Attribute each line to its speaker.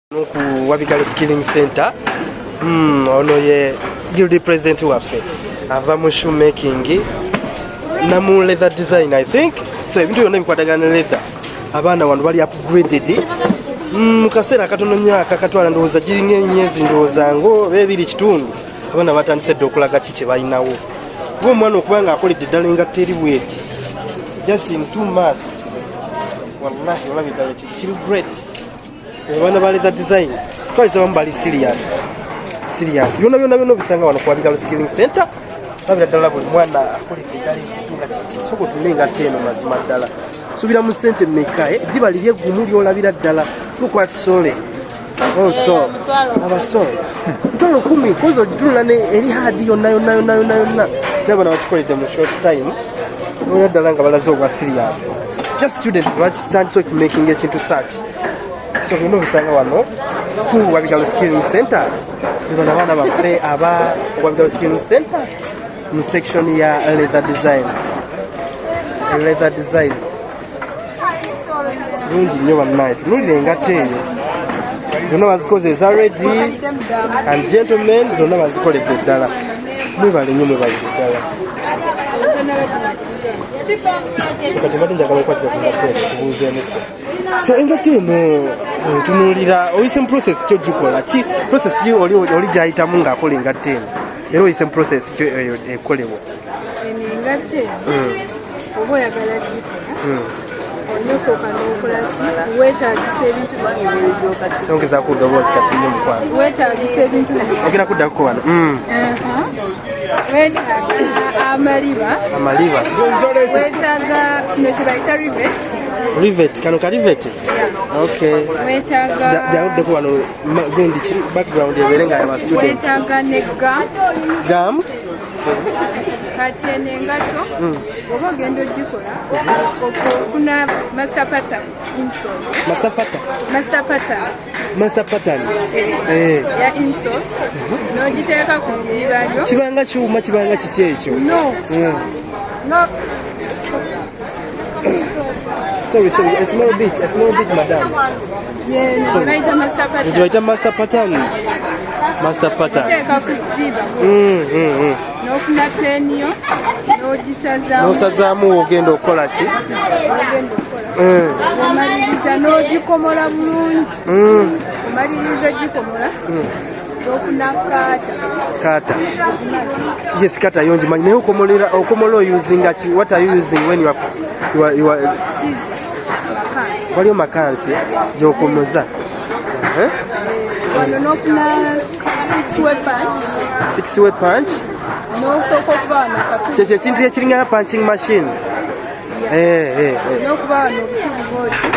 Speaker 1: Ku Wabigal Skilling Center ono ye guild president waffe ava mu shoemaking na mu leather design I think so ebintu byonna bikwatagana leather abaana wano bali upgraded mu kaseera katono nnyaka katwala ndowooza giringa emyezi ndowooza ngo beebiri kitundu abaana batandise dde okulaga ki kye balinawo kuba omwana okubanga akoledde ddala engatta eri bweti just in 2 months wallahi olabidde kiri great abaana ba leather design twaliza bamu bali serious byonna bisanga wano ku Wabigal Skilling Center babira ddala buli mwana akoledde ddala ekitunga soko tulinga teno mazima ddala subira mu sente mmeka eddiba liri eggumu lyolabira ddala lukwatusole also abasole tolo 10 kozo gitunula ne eri hadi yonna n'abaana bakikoledde mu short time olabira ddala nga balaze obwa serious just student bakitandise making ekintu search so bino bisanga wano ku Wabigal Skilling Center bino abaana baffe aba Wabigal Skilling Center mu section ya leather design kirungi nnyo bannaye tunulire engatta eyo zonna bazikoze eza ready and gentlemen zonna bazikoledde ddala mwebale nnyo mwebalire ddala kati mbadde njagala okwatira ku ngatta eno tubuuzeemu so engatta eno tunulira oyise mu process ki ogikola ki process ki oli gyayitamu ng'akola engatta eno era oyise mu process ki ekolebwa
Speaker 2: engatta eno oba oyagala gikola onosooka n'okola ki weetaagisa ebintu
Speaker 1: ongezaako ddoboozi kati nnyo mukwano
Speaker 2: weetaagisa ebintu
Speaker 1: ogenda kuddako wano
Speaker 2: weetaaga amaliba weetaaga kino kye bayita
Speaker 1: rivet kano ka rivet okay
Speaker 2: weetaaga
Speaker 1: janguddeko wano gundi background ebeere nga aba students
Speaker 2: weetaaga ne
Speaker 1: gam
Speaker 2: kati eno engato oba ogenda ogikola okufuna master pattern ya insoles n'ogiteeka ku bibalyo
Speaker 1: kibanga kyuma kibanga kiki ekyo Sorry, a small bit, madam.
Speaker 2: Yeah, so
Speaker 1: baita master pattern.
Speaker 2: Teeka ku ddiba. N'ofuna peni yo,
Speaker 1: n'osazaamu ogenda okukola ki?
Speaker 2: Omaliriza n'ogikomola bulungi. Omaliriza ogikomola. N'ofuna kaata. Yes, kata yonji manyi naye okomola using what are you using when you are waliyo makansi gyokomoza wano n'ofuna
Speaker 1: 6-way punch
Speaker 2: n'osooka okuba nakatu
Speaker 1: kyekyo ekintu ekiringa punching machine
Speaker 2: n'okuba wano obutubuzi